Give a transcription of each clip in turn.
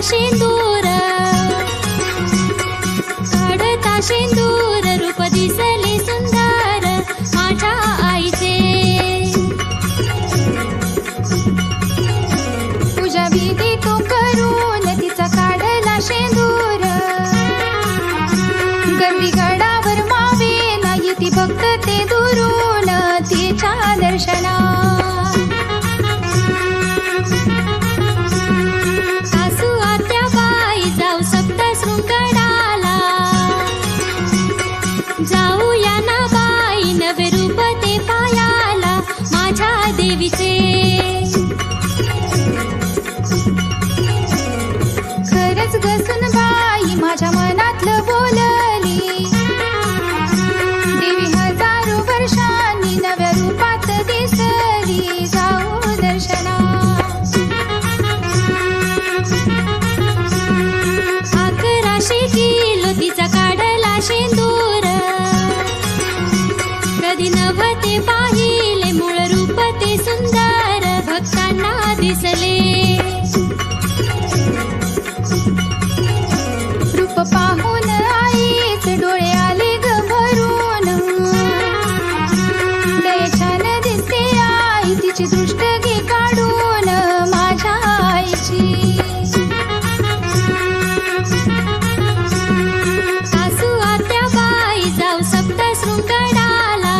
शेंदूर काढता शेंदूर रूप दिसले सुंदर माझ्या आईचे पूजा विधी तो करून तिचा काढला शेंदूर गौरी गडावर मावे नाही ती भक्त ते दुरून तिच्या दर्शना जाऊया ना बाई नवे रूप ते पायाला माझ्या देवीचे खरंच गसून बाई माझ्या मनातलं बोलली देवी हजारो वर्षांनी नव्या रूपात दिसली जाऊ दर्शना अकराशे किलो तिचा काढला शेंदूर कधी नव्हते पाहिले मूळ रूप ते सुंदर भक्तांना दिसले रूप पाहून आईच डोळे आले ग भरून लय छान दिसते आई तिची दृष्टी काढून माझ्या आईची सासू आत्या बाई जाऊ सप्तशृंगडाला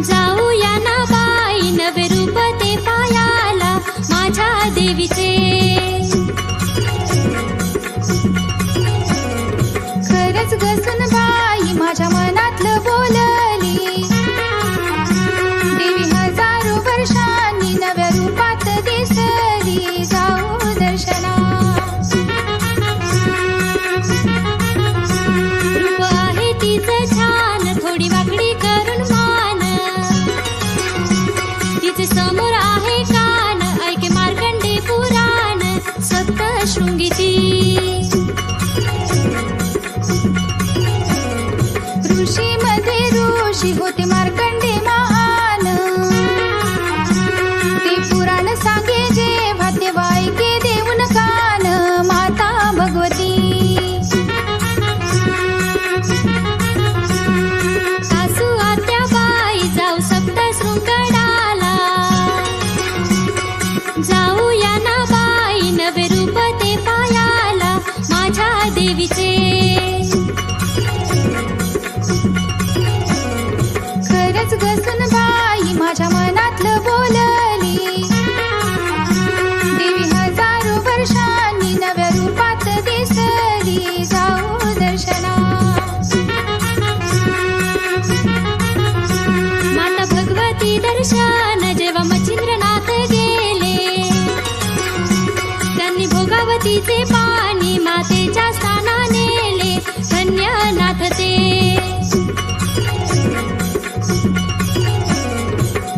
जाऊया ना बाई नवे रूप ते पायाला माझ्या देवीचे खरंच गसून बाई माझ्या मनातलं बोलली देवी हजारो वर्षांनी नव्या रूपात दिसली जाऊ दर्शना रूप आहे तिचं छान थोडी वाकडी करून मान तिचे समोर आहे कान ऐके मार्कंडे पुराण सप्तशृंगी ऋषी मध्ये ऋषी होते मार्कंडे महान ते पुराण सांगे जेव्हा तेव्हा ऐके देऊन कान माता भगवती सासू आत्या बाई जाऊ सप्तशृंगडाला जाऊया ना बाई नवे रूप ते पायाला माझ्या देवीचे खरंच गसून बाई माझ्या मनातलं बोलली देवी हजारो वर्षांनी नव्या रूपात दिसली जाऊ दर्शना माता भगवती दर्शन जेव्हा मच्छिंद्रनाथ गेले त्यांनी भोगावतीचे पाणी मातेच्या स्थाना नेले धन्यनाथ ते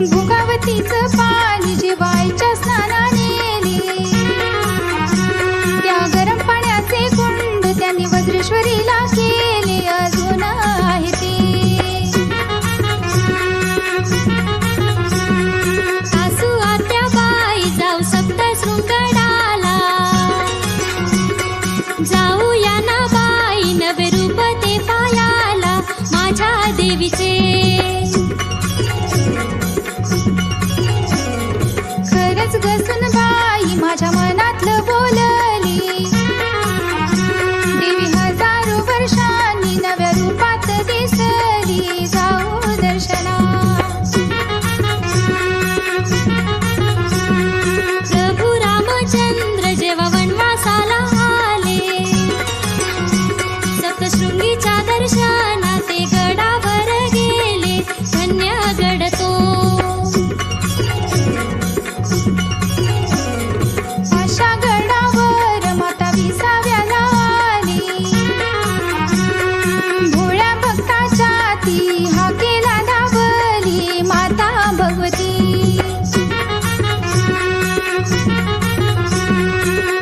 भोगावतीचं पाणी जेव्हा आईच्या स्नाना नेले त्या गरम पाण्याचे कुंड त्यांनी वज्रेश्वरीला केले अजून आहे ते सासू आत्या बाई जाऊ सप्तशृंगडाला जाऊया ना बाई नवे रूप ते पायाला माझ्या देवीचे खरंच गसून बाई माझ्या मनातलं बोलली देवी हजारो वर्षांनी नव्या रूपात दिसली जाऊ दर्शना प्रभू रामचंद्र जेव्हा वनवासाला आले सप्तशृंगीच्या दर्शना ते गडावर गेले धन्य गड तो अशा गडावर माता विसाव्याला आली भोळ्या भक्ताच्या ती हाकेला धावली माता भगवती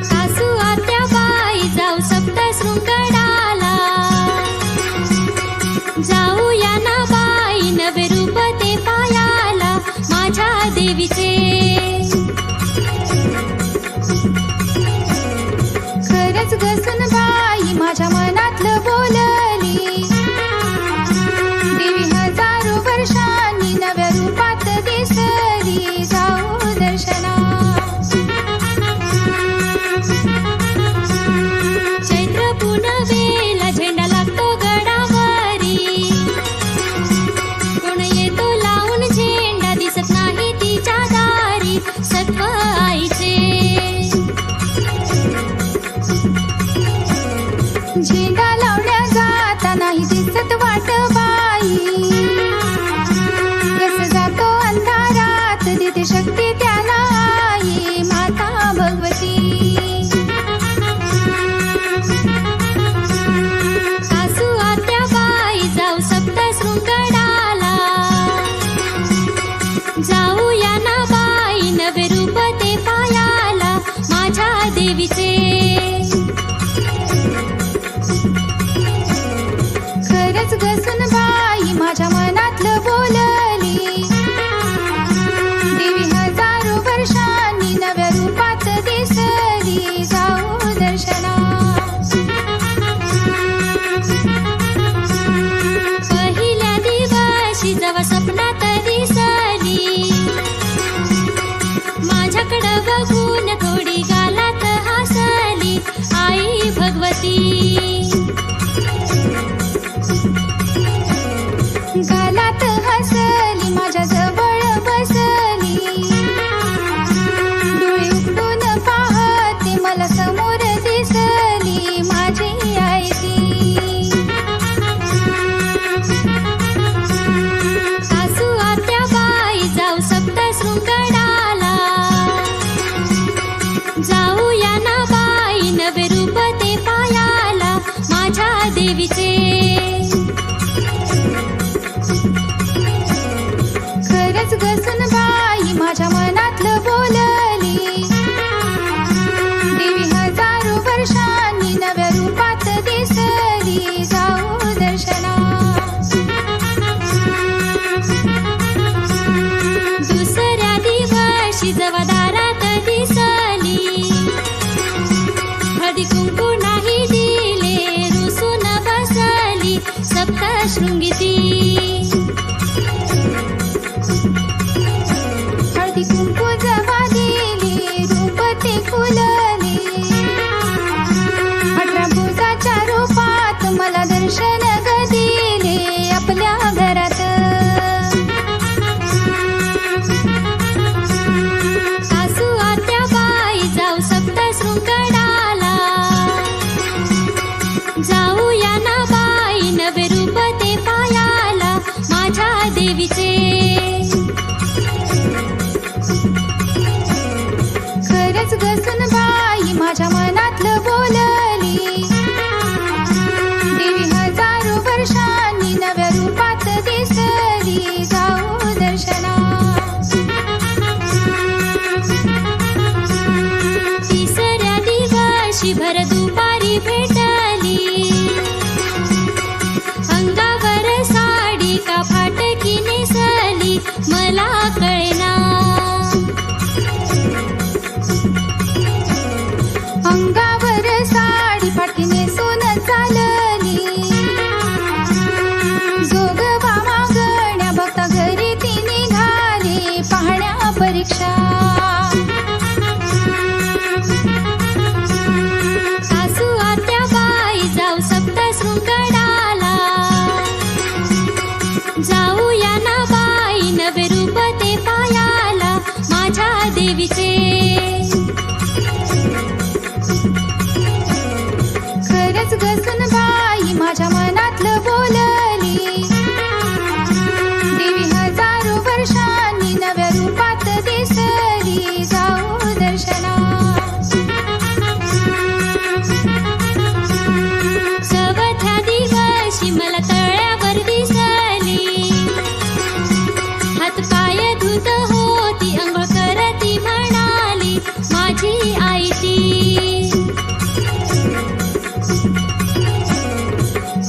सासू आत्या बाई जाऊ सप्तशृंगडाला जाऊया ना बाई नवे रूप ते पायाला माझ्या देवीचे देवीचे. खरंच गसून बाई माझ्या मनातलं बोलली, देवी हजारो वर्षांनी नव्या रूपात दिसली, जाऊ दर्शना. पहिल्या दिवशी जेव्हा स्वप्नात दिसली, माझ्याकडं बघून थोडी गालात हसली आई भगवती. गालात हसली माझ्या जवळ बसली, डोळे उघडून पाहते मला समोर दिसली माझी आई ती. सासू आत्या बाई जाऊ सप्तशृंगडाला, जाऊया ना बाई नवे रूप ते पायाला माझ्या देवीचे. खरंच गसून बाई माझ्या मनातलं बोलली, देवी हजारो वर्षांनी नव्या रूपात दिसली, जाऊ दर्शना. दुसऱ्या दिवशी जेव्हा दारात दिसली, हळदी कुंकू नाही दिले रुसून बसली सप्तशृंगी ती. हळदी कुंकू जवा दिली रूप ते फुलली, 18 भुजाच्या रूपात मला दर्शन ग दिले आपल्या घरात. सासू आत्या बाई जाऊ सप्तशृंगडाला, जाऊया ना बाई नवे रूप ते पायाला माझ्या देवीचे. खरंच गसून बाई माझ्या मनातलं बोलली, देवी हजारो वर्षांनी नव्या रूपात दिसली, जाऊ दर्शना. तिसऱ्या दिवशी भर दुपारी भेटली, अंगावर साडी का फाटकी नेसली मला कळेना. अंगावर साडी फाटकी नेसून चालली, जोगवा मागण्या बघता घरी ती निघाली पाहण्या परीक्षा. सासू आत्या बाई जाऊ सप्तशृंगडाला, जाऊया ना बाई नवे रूप ते पायाला माझ्या देवीचे. खरंच गसून बाई माझ्या मनातलं बोलली, देवी हजारो वर्षांनी नव्या रूपात दिसली, जाऊ दर्शना. चौथ्या दिवशी मला तळ्यावर दिसली, हातपाय धुत होती अंघोळ करती म्हणाली माझी आई ती.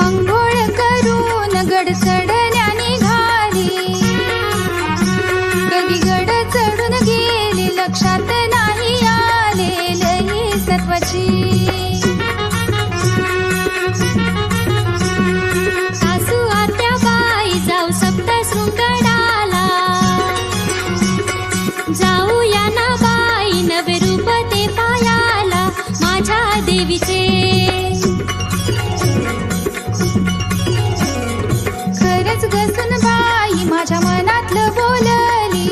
अंघोळ करून गड चढण्या निघाली, कधी गड चढून गेली लक्षात नाही आलेलं सत्वाची. सासू आत्या बाई जाऊ सप्तशृंगडाला, जाऊया ना बाई नवे रूप ते पायाला माझ्या देवीचे. खरंच गसून बाई माझ्या मनातलं बोलली,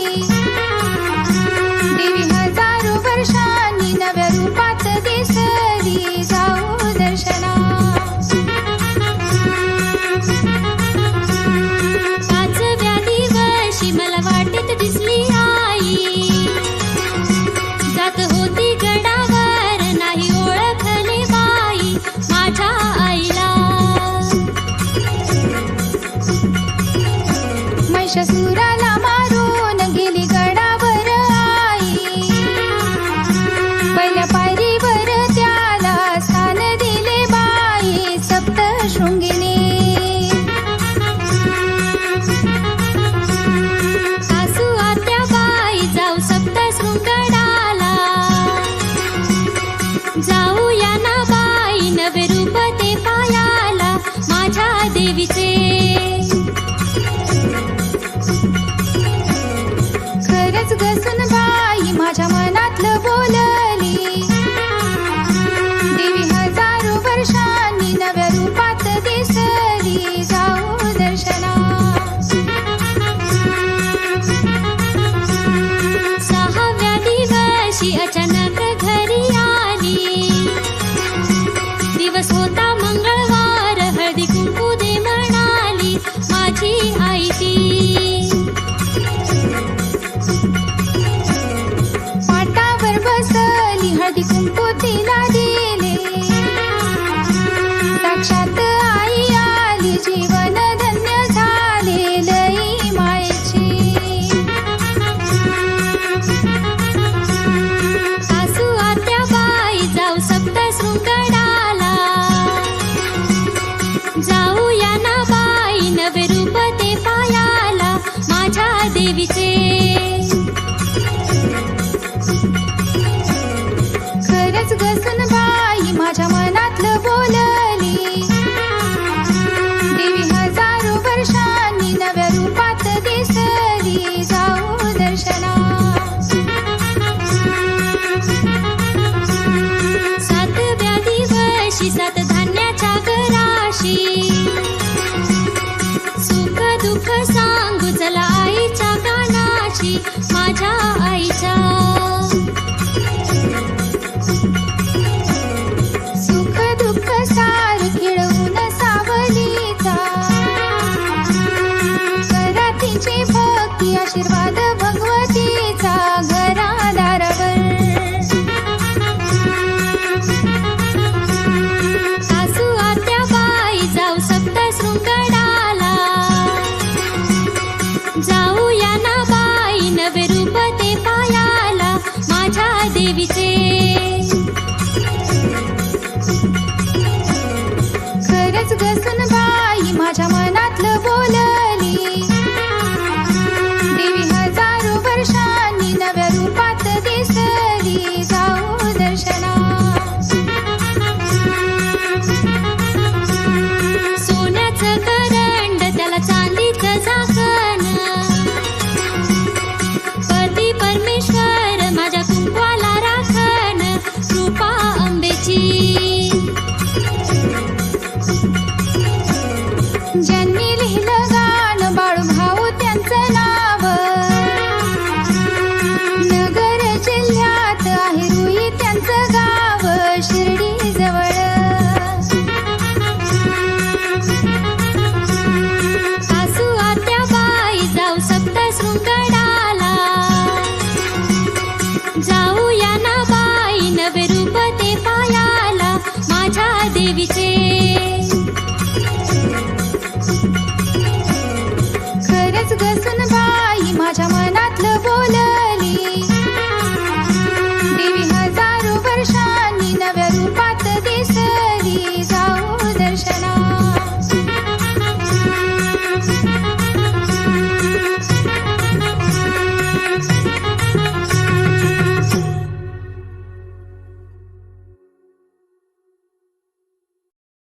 देवी हजारो वर्षांनी नव्या रूपात दिसली, जाऊ दर्शना. पाचव्या दिवशी मला वाटेत दिसली आई, जात होती गडावर नाही ओळखले बाई माझ्या आईला. महिषासुराला मारून गेली गडावर आई, पहिल्या पायरीवर देवीचे. खरंच गसून बाई माझ्या मनातलं बोलली, देवी हजारो वर्षांनी नव्या रूपात दिसली, जाऊ दर्शना. सहाव्या दिवशी अचानक घरी आली, दिवस होता मंगळवार, हळदी कुंकू दे म्हणाली माझी आई ती. पाटावर बसली हळदी कुंकू तिला दिले, साक्षात आई आली, जीवन धन्य झाले लई मायेची. सासू आत्या बाई जाऊ सप्तशृंगडाला, जाऊया ना बाई नवे रूप ते पायाला माझ्या देवीचे. खरंच गसून बाई माझ्या मनातलं बोलली, देवी हजारो वर्षांनी नव्या रूपात दिसली, जाऊ दर्शना. सातव्या दिवशी सात धान्याच्या घराशी, सुख दुःख सांगू चला आईच्या कानाशी माझ्या आईच्या. सुख दुःख सार खेळवून सावलीचा, करा तिची भक्ती आशीर्वाद भगवतीचा घरादारावर. सासू आत्या बाई जाऊ सप्तशृंगडाला, जाऊया ना बाई नवे रूप ते पायाला माझ्या देवीचे.